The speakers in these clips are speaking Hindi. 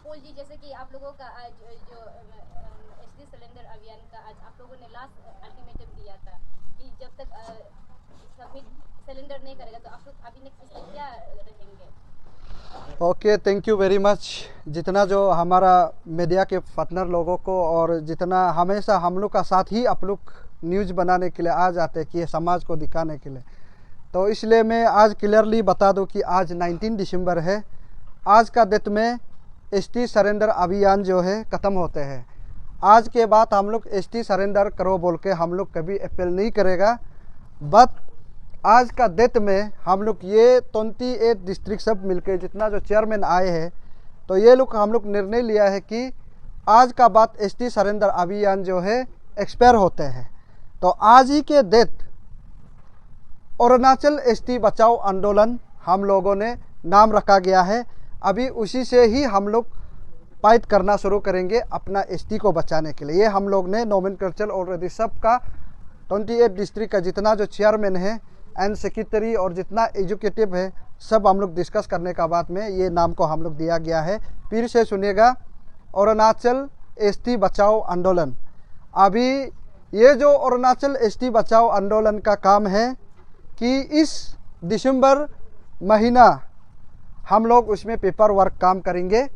पोल जी, जैसे कि आप लोगों का आज जो एसटी सिलेंडर अभियान का आज आप लोगों ने लास्ट अल्टीमेटम दिया था कि जब तक सबमिट सिलेंडर नहीं करेगा तो आप लोग अभी नेक्स्ट स्टेप क्या रहेंगे? Okay, thank you very much. जितना जो हमारा मीडिया के पार्टनर लोगों को और जितना हमेशा हम लोग का साथ ही आप लोग न्यूज़ बनाने के लिए आ जाते हैं कि ये समाज को दिखाने के लिए, तो इसलिए मैं आज क्लियरली बता दूं कि आज 19 दिसंबर है। आज का डेट में एसटी सरेंडर अभियान जो है ख़त्म होते हैं। आज के बाद हम लोग एसटी सरेंडर करो बोल के हम लोग कभी अपील नहीं करेगा। बट आज का डेट में हम लोग ये 28 डिस्ट्रिक्ट सब मिलके जितना जो चेयरमैन आए हैं, तो ये लोग हम लोग निर्णय लिया है कि आज का बाद एसटी सरेंडर अभियान जो है एक्सपायर होते हैं। तो आज ही के डेट अरुणाचल एसटी बचाओ आंदोलन हम लोगों ने नाम रखा गया है। अभी उसी से ही हम लोग फाइट करना शुरू करेंगे अपना एसटी को बचाने के लिए। ये हम लोग ने नोमेनक्लेचर ऑलरेडी सबका 28 डिस्ट्रिक्ट का जितना जो चेयरमैन है एंड सेक्रेटरी और जितना एजुकेटिव है सब हम लोग डिस्कस करने का बाद में ये नाम को हम लोग दिया गया है। फिर से सुनिएगा, अरुणाचल एसटी बचाओ आंदोलन। अभी ये जो अरुणाचल एसटी बचाओ आंदोलन का काम है कि इस दिसंबर महीना हम लोग उसमें पेपर वर्क काम करेंगे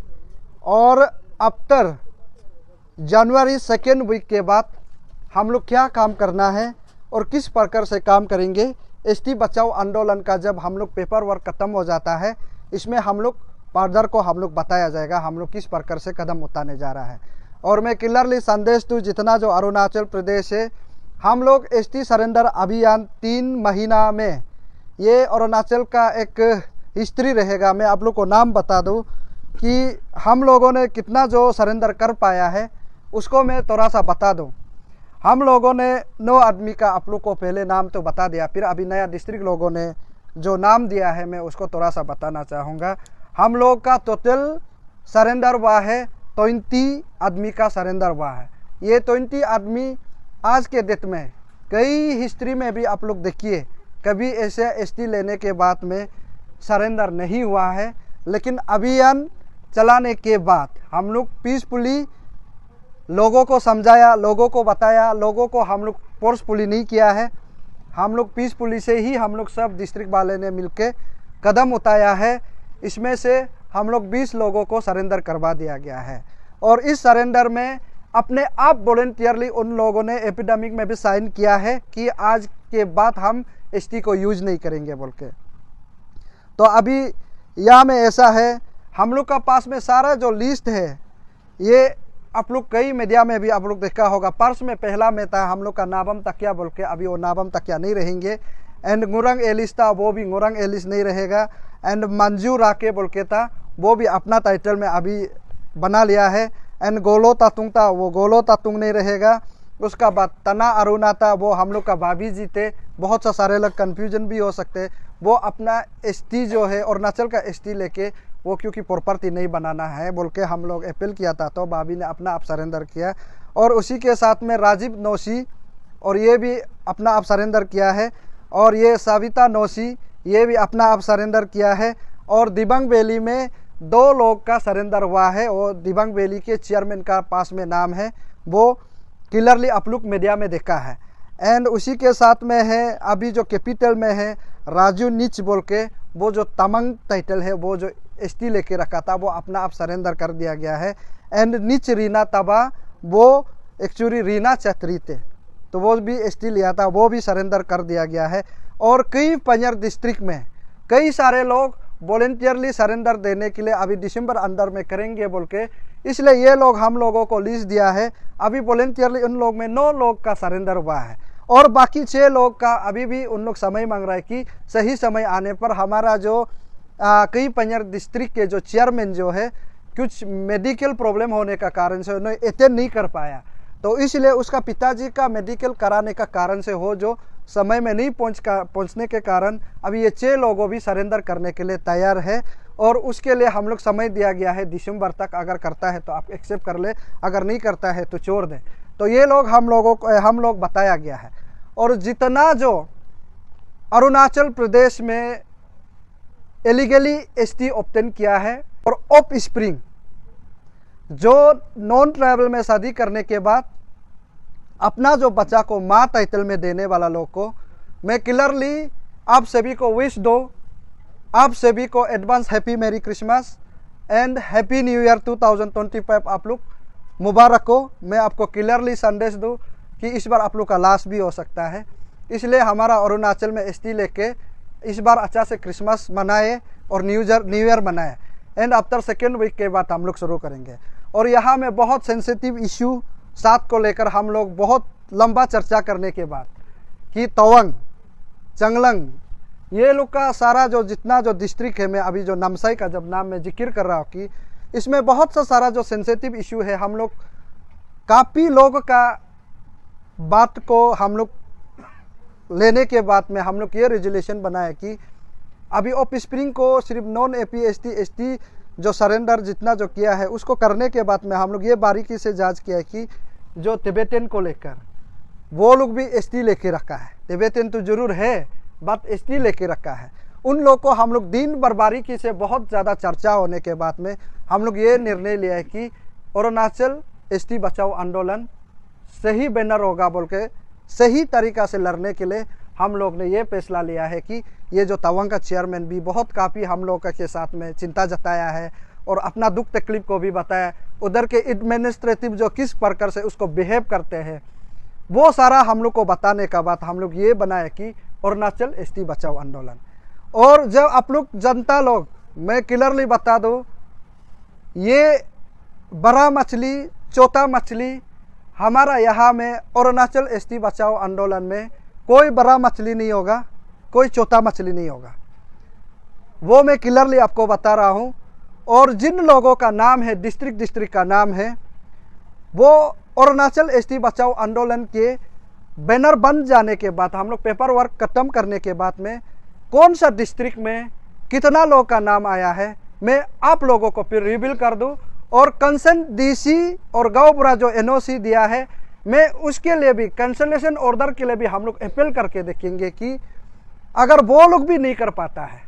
और आफ्टर जनवरी 2nd वीक के बाद हम लोग क्या काम करना है और किस प्रकार से काम करेंगे। एसटी बचाओ आंदोलन का जब हम लोग पेपर वर्क ख़त्म हो जाता है, इसमें हम लोग फर्दर को हम लोग बताया जाएगा हम लोग किस प्रकार से कदम उठाने जा रहा है। और मैं क्लियरली संदेश दूँ जितना जो अरुणाचल प्रदेश है, हम लोग एसटी सरेंडर अभियान 3 महीना में ये अरुणाचल का एक हिस्ट्री रहेगा। मैं आप लोग को नाम बता दूं कि हम लोगों ने कितना जो सरेंडर कर पाया है उसको मैं थोड़ा सा बता दूं। हम लोगों ने 9 आदमी का आप लोग को पहले नाम तो बता दिया, फिर अभी नया डिस्ट्रिक्ट लोगों ने जो नाम दिया है मैं उसको थोड़ा सा बताना चाहूँगा। हम लोग का टोटल सरेंडर हुआ है 20 आदमी का सरेंडर हुआ है। ये 20 आदमी आज के डेट में कई हिस्ट्री में भी आप लोग देखिए कभी ऐसे एसटी लेने के बाद में सरेंडर नहीं हुआ है। लेकिन अभियान चलाने के बाद हम लोग पीसफुली लोगों को समझाया, लोगों को बताया, लोगों को हम लोग फोर्सफुली नहीं किया है। हम लोग पीसफुली से ही हम लोग सब डिस्ट्रिक्ट वाले ने मिलके कदम उठाया है। इसमें से हम लोग 20 लोगों को सरेंडर करवा दिया गया है और इस सरेंडर में अपने आप वॉलंटियरली उन लोगों ने एपिडेमिक में भी साइन किया है कि आज के बाद हम एसटी को यूज नहीं करेंगे बोल के। तो अभी यहाँ में ऐसा है, हम लोग का पास में सारा जो लिस्ट है ये आप लोग कई मीडिया में भी आप लोग देखा होगा। पर्स में पहला में था हम लोग का नाबम तकिया बोल के, अभी वो नाबम तकिया नहीं रहेंगे। एंड गुरंग एलिस था, वो भी गुरंग एलिस नहीं रहेगा। एंड मंजू राके बोल के था, वो भी अपना टाइटल में अभी बना लिया है। एंड गोलो तातुंग था, वो गोलो तातुंग नहीं रहेगा। उसका बाद तना अरुणा था, वो हम लोग का भाभी जी थे। बहुत सा सारे लोग कन्फ्यूजन भी हो सकते, वो अपना एसटी जो है अरुणाचल का एसटी लेके वो क्योंकि प्रॉपर्टी नहीं बनाना है बोल के हम लोग अपील किया था, तो भाभी ने अपना आप सरेंडर किया। और उसी के साथ में राजीव नौसी और ये भी अपना आप सरेंडर किया है। और ये सविता नौसी ये भी अपना आप सरेंडर किया है। और दिबांग वैली में 2 लोग का सरेंडर हुआ है, वो दिबांग वैली के चेयरमैन का पास में नाम है, वो क्लियरली आप लोग मीडिया में देखा है। एंड उसी के साथ में है अभी जो कैपिटल में है राजू निच बोल के, वो जो तमंग टाइटल है वो जो एसटी लेके रखा था वो अपना आप सरेंडर कर दिया गया है। एंड निच रीना तबा वो एक्चुअली रीना छत्री थे, तो वो भी एसटी लिया था, वो भी सरेंडर कर दिया गया है। और कई पंजर डिस्ट्रिक्ट में कई सारे लोग वॉलेंटियरली सरेंडर देने के लिए अभी दिसंबर अंदर में करेंगे बोल के, इसलिए ये लोग हम लोगों को लिस्ट दिया है। अभी वॉलेंटियरली उन लोग में 9 लोग का सरेंडर हुआ है और बाकी 6 लोग का अभी भी उन लोग समय मांग रहा है कि सही समय आने पर हमारा जो कई पंजर डिस्ट्रिक्ट के जो चेयरमैन जो है कुछ मेडिकल प्रॉब्लम होने का कारण से उन्हें अटेंड नहीं कर पाया, तो इसलिए उसका पिताजी का मेडिकल कराने का कारण से हो जो समय में नहीं पहुंचने के कारण अभी ये 6 लोगों भी सरेंडर करने के लिए तैयार है। और उसके लिए हम लोग समय दिया गया है दिसंबर तक, अगर करता है तो आप एक्सेप्ट कर ले, अगर नहीं करता है तो छोड़ दे। तो ये लोग हम लोग बताया गया है। और जितना जो अरुणाचल प्रदेश में इलीगली एसटी ऑब्टेन किया है और ऑफ स्प्रिंग जो नॉन ट्राइबल में शादी करने के बाद अपना जो बच्चा को माँ टाइटल में देने वाला लोग को मैं क्लियरली आप सभी को विश दो, आप सभी को advance happy merry Christmas and happy new year 2025 आप लोग मुबारक हो। मैं आपको क्लियरली संदेश दूँ कि इस बार आप लोग का लास्ट भी हो सकता है, इसलिए हमारा अरुणाचल में एसटी लेके इस बार अच्छा से क्रिसमस मनाए और न्यू ईयर मनाए एंड आफ्टर सेकेंड वीक के बाद हम लोग शुरू करेंगे। और यहाँ में बहुत सेंसिटिव इशू साथ को लेकर हम लोग बहुत लंबा चर्चा करने के बाद कि तवांग, चंगलंग, ये लोग का सारा जो जितना जो डिस्ट्रिक्ट है, मैं अभी जो नामसाई का जब नाम मैं जिक्र कर रहा हूँ कि इसमें बहुत सा सारा जो सेंसिटिव इशू है, हम लोग काफ़ी लोग का बात को हम लोग लेने के बाद में हम लोग ये रेजुलेशन बनाया कि अभी ऑफ स्प्रिंग को सिर्फ नॉन एपी एसटी जो सरेंडर जितना जो किया है उसको करने के बाद में हम लोग ये बारीकी से जांच किया है कि जो तिब्बतन को लेकर वो लोग भी एसटी लेके रखा है। तिब्बतन तो जरूर है बट एसटी लेके रखा है। उन लोग को हम लोग दिन भर बारीकी से बहुत ज़्यादा चर्चा होने के बाद में हम लोग ये निर्णय लिया है कि अरुणाचल एसटी बचाओ आंदोलन सही बैनर होगा बोल के सही तरीक़ा से लड़ने के लिए हम लोग ने ये फैसला लिया है कि ये जो तवांग का चेयरमैन भी बहुत काफ़ी हम लोग के साथ में चिंता जताया है और अपना दुख तकलीफ को भी बताया, उधर के एडमिनिस्ट्रेटिव जो किस प्रकार से उसको बिहेव करते हैं वो सारा हम लोग को बताने का बाद हम लोग ये बनाए कि अरुणाचल एसटी बचाओ आंदोलन। और जब आप लोग जनता लोग, मैं क्लियरली बता दूँ, ये बड़ा मछली छोटा मछली हमारा यहाँ में अरुणाचल एसटी बचाओ आंदोलन में कोई बड़ा मछली नहीं होगा, कोई छोटा मछली नहीं होगा, वो मैं क्लियरली आपको बता रहा हूँ। और जिन लोगों का नाम है डिस्ट्रिक्ट का नाम है वो अरुणाचल एसटी बचाओ आंदोलन के बैनर बन जाने के बाद हम लोग पेपर वर्क खत्म करने के बाद में कौन सा डिस्ट्रिक्ट में कितना लोगों का नाम आया है मैं आप लोगों को फिर रिवील कर दूँ। और कंसर्न डीसी और गाँव बुरा जो एनओसी दिया है मैं उसके लिए भी कैंसलेशन ऑर्डर के लिए भी हम लोग अपील करके देखेंगे कि अगर वो लोग भी नहीं कर पाता है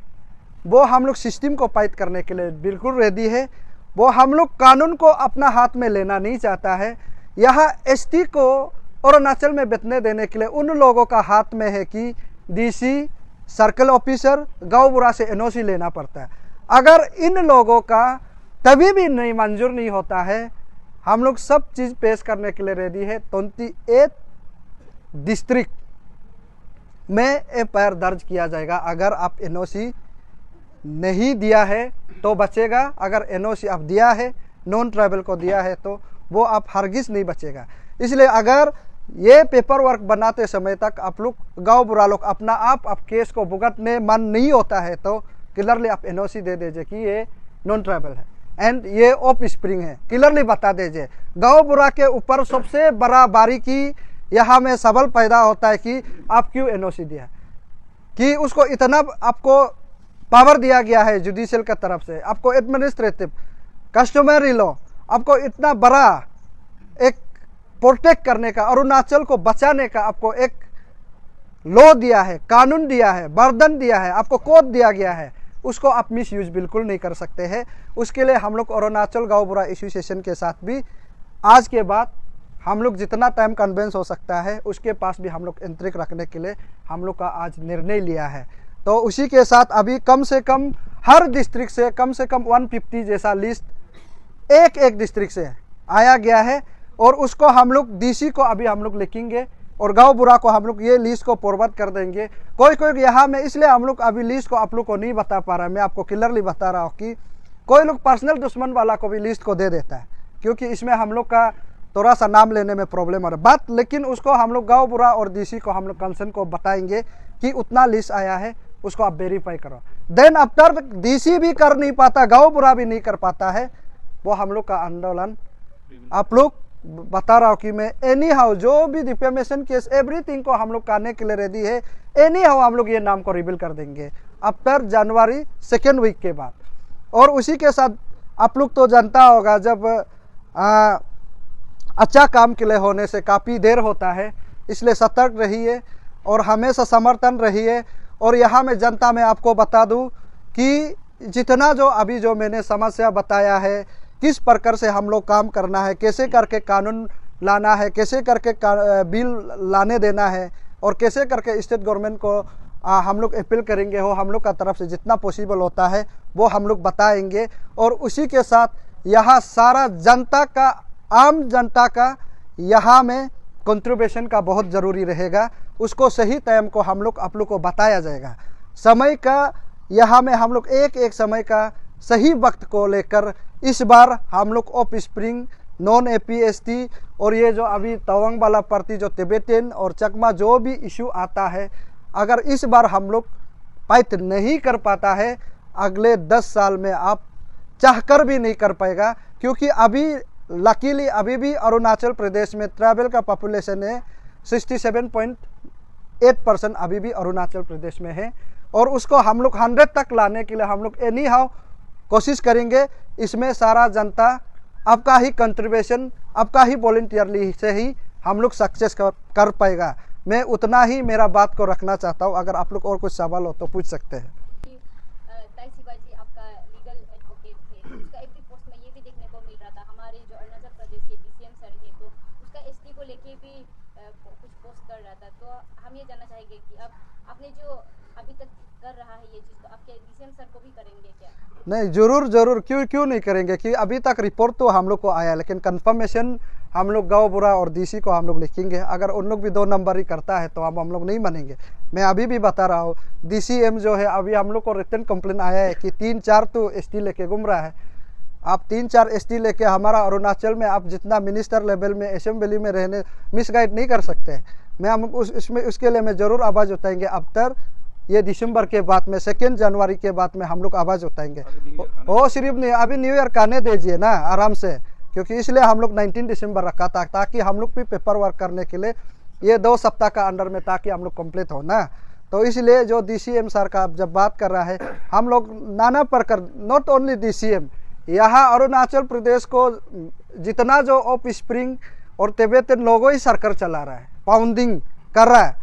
वो हम लोग सिस्टम को फाइट करने के लिए बिल्कुल रेडी है। वो हम लोग कानून को अपना हाथ में लेना नहीं चाहता है। यहाँ एसटी को अरुणाचल में बेचने देने के लिए उन लोगों का हाथ में है कि डीसी, सर्कल ऑफिसर, गाँव बुरा से एनओसी लेना पड़ता है। अगर इन लोगों का तभी भी नहीं मंजूर नहीं होता है हम लोग सब चीज़ पेश करने के लिए रेडी है। 28 डिस्ट्रिक्ट में एफआईआर दर्ज किया जाएगा। अगर आप एनओसी नहीं दिया है तो बचेगा, अगर एनओसी आप दिया है, नॉन ट्राइबल को दिया है तो वो आप हरगिज़ नहीं बचेगा। इसलिए अगर ये पेपर वर्क बनाते समय तक आप लोग गाँव बुरा लोग अपना आप केस को भुगतने मन नहीं होता है तो क्लियरली आप एनओसी दे दीजिए कि ये नॉन ट्राइबल है एंड ये ऑफ स्प्रिंग है, क्लियरली बता दीजिए। गाँव बुरा के ऊपर सबसे बड़ा बारीकी यहाँ में सवाल पैदा होता है कि आप क्यों एनओसी दिया, कि उसको इतना आपको पावर दिया गया है जुडिशियल की तरफ से, आपको एडमिनिस्ट्रेटिव कस्टमरी लॉ आपको इतना बड़ा एक प्रोटेक्ट करने का, अरुणाचल को बचाने का आपको एक लॉ दिया है, कानून दिया है, बर्डन दिया है, आपको कोड दिया गया है, उसको आप मिस यूज बिल्कुल नहीं कर सकते हैं। उसके लिए हम लोग अरुणाचल गाँव बुरा एसोसिएशन के साथ भी आज के बाद हम लोग जितना टाइम कन्वेंस हो सकता है उसके पास भी हम लोग एंट्रिक रखने के लिए हम लोग का आज निर्णय लिया है। तो उसी के साथ अभी कम से कम हर डिस्ट्रिक्ट से कम 150 जैसा लिस्ट एक डिस्ट्रिक्ट से आया गया है और उसको हम लोग डीसी को अभी हम लोग लिखेंगे और गाँव बुरा को हम लोग ये लिस्ट को फॉरवर्ड कर देंगे। कोई यहाँ में इसलिए हम लोग अभी लिस्ट को आप लोग को नहीं बता पा रहा है, मैं आपको क्लियरली बता रहा हूँ कि कोई लोग पर्सनल दुश्मन वाला को भी लिस्ट को दे देता है क्योंकि इसमें हम लोग का थोड़ा सा नाम लेने में प्रॉब्लम हो रहा है बात, लेकिन उसको हम लोग गाँव बुरा और डीसी को हम लोग कंसर्न को बताएंगे कि उतना लिस्ट आया है, उसको आप वेरीफाई करो। देन आफ्टर डीसी भी कर नहीं पाता, गाँव बुरा भी नहीं कर पाता है, वो हम लोग का आंदोलन आप लोग बता रहा हूँ कि मैं एनी हाउ जो भी डिफेमेशन केस एवरीथिंग को हम लोग करने के लिए रेडी है। एनी हाउ हम लोग ये नाम को रिवील कर देंगे आफ्टर जनवरी सेकेंड वीक के बाद। और उसी के साथ आप लोग तो जानता होगा जब अच्छा काम के लिए होने से काफ़ी देर होता है, इसलिए सतर्क रहिए और हमेशा समर्थन रहिए। और यहाँ में जनता में आपको बता दूँ कि जितना जो अभी जो मैंने समस्या बताया है किस प्रकार से हम लोग काम करना है, कैसे करके कानून लाना है, कैसे करके बिल लाने देना है और कैसे करके स्टेट गवर्नमेंट को हम लोग अपील करेंगे हो, हम लोग का तरफ से जितना पॉसिबल होता है वो हम लोग बताएंगे। और उसी के साथ यहाँ सारा जनता का, आम जनता का यहाँ में कंट्रीब्यूशन का बहुत ज़रूरी रहेगा। उसको सही टाइम को हम लोग आप लोग को बताया जाएगा। समय का यहाँ में हम लोग एक एक समय का सही वक्त को लेकर इस बार हम लोग ऑफ स्प्रिंग, नॉन APST और ये जो अभी तवांग वाला पार्टी जो तिब्बतन और चकमा जो भी इशू आता है, अगर इस बार हम लोग फाइट नहीं कर पाता है, अगले 10 साल में आप चाहकर भी नहीं कर पाएगा। क्योंकि अभी लकीली अभी भी अरुणाचल प्रदेश में ट्राइबल का पॉपुलेशन है 67.8% अभी भी अरुणाचल प्रदेश में है। और उसको हम लोग 100 तक लाने के लिए हम लोग एनी हाउ कोशिश करेंगे। इसमें सारा जनता आपका ही कंट्रीब्यूशन, आपका ही वॉलंटियरली से ही हम लोग सक्सेस कर पाएगा। मैं उतना ही मेरा बात को रखना चाहता हूँ। अगर आप लोग और कुछ सवाल हो तो पूछ सकते हैं। ताई शिवाजी आपका लीगल एडवोकेट थे, उसका एक पोस्ट में ये भी देखने को मिल रहा था, हमारे जो अरुणाचल प्रदेश के DCM सर है तो उसका ST को लेके भी कुछ पोस्ट कर रहा था। तो हम ये जानना चाहेंगे कि अब आपने जो अभी तक कर रहा है ये चीज़, तो आपके DCM सर को भी करेंगे क्या? नहीं, ज़रूर क्यों नहीं करेंगे कि अभी तक रिपोर्ट तो हम लोग को आया, लेकिन कंफर्मेशन हम लोग गाँव बुरा और DC को हम लोग लिखेंगे। अगर उन लोग भी 2 नंबर ही करता है तो अब हम लोग नहीं मानेंगे। मैं अभी भी बता रहा हूँ, DCM जो है अभी हम लोग को रिटर्न कंप्लेन आया है कि 3-4 तो ST लेके घूम रहा है। आप 3-4 ST लेके हमारा अरुणाचल में आप जितना मिनिस्टर लेवल में असेंबली में रहने मिसगाइड नहीं कर सकते। मैं हम उसके लिए मैं ज़रूर आवाज़ उठाएंगे। अब तक ये दिसंबर के बाद में 2 जनवरी के बाद में हम लोग आवाज़ उठाएंगे। वो सिर्फ नहीं, अभी न्यू ईयर का आने दीजिए ना आराम से, क्योंकि इसलिए हम लोग 19 दिसंबर रखा था ताकि हम लोग भी पेपर वर्क करने के लिए ये 2 सप्ताह का अंडर में ताकि हम लोग कंप्लीट हो ना। तो इसलिए जो DCM सर का जब बात कर रहा है, हम लोग नाना प्रकार, नॉट ओनली DCM, यहाँ अरुणाचल प्रदेश को जितना जो ऑफ स्प्रिंग और तिब्बतन लोगों ही सरकार चला रहा है, पाउंडिंग कर रहा है।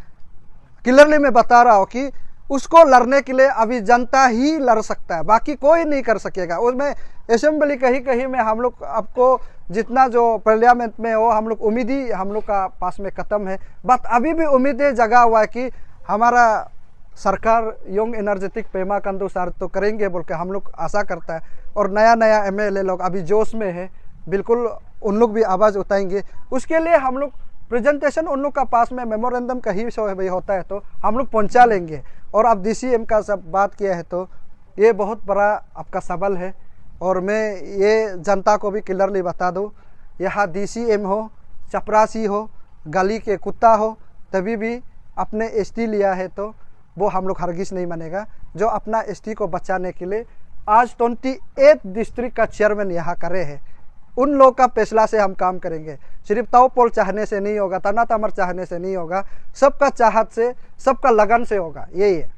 क्लियरली मैं बता रहा हूँ कि उसको लड़ने के लिए अभी जनता ही लड़ सकता है, बाकी कोई नहीं कर सकेगा। उसमें असेंबली कहीं में हम लोग आपको जितना जो पार्लियामेंट में हो, हम लोग उम्मीद ही हम लोग का पास में ख़त्म है। बट अभी भी उम्मीदें जगा हुआ है कि हमारा सरकार young energetic Pema Khandu sir तो करेंगे बोल के हम लोग आशा करता है। और नया MLA लोग अभी जोश में है, बिल्कुल उन लोग भी आवाज़ उठाएंगे। उसके लिए हम लोग प्रेजेंटेशन उन लोग का पास में मेमोरेंडम का ही शो भाई होता है तो हम लोग पहुंचा लेंगे। और अब DCM का सब बात किया है तो ये बहुत बड़ा आपका सवाल है। और मैं ये जनता को भी क्लियरली बता दूँ, यहाँ DCM हो, चपरासी हो, गली के कुत्ता हो, तभी भी अपने ST लिया है तो वो हम लोग हरगिज़ नहीं मानेगा। जो अपना ST को बचाने के लिए आज 28 डिस्ट्रिक्ट का चेयरमैन यहाँ करे हैं, उन लोग का फैसला से हम काम करेंगे। सिर्फ ताओपोल चाहने से नहीं होगा, तना तमर चाहने से नहीं होगा, सबका चाहत से, सबका लगन से होगा। यही है।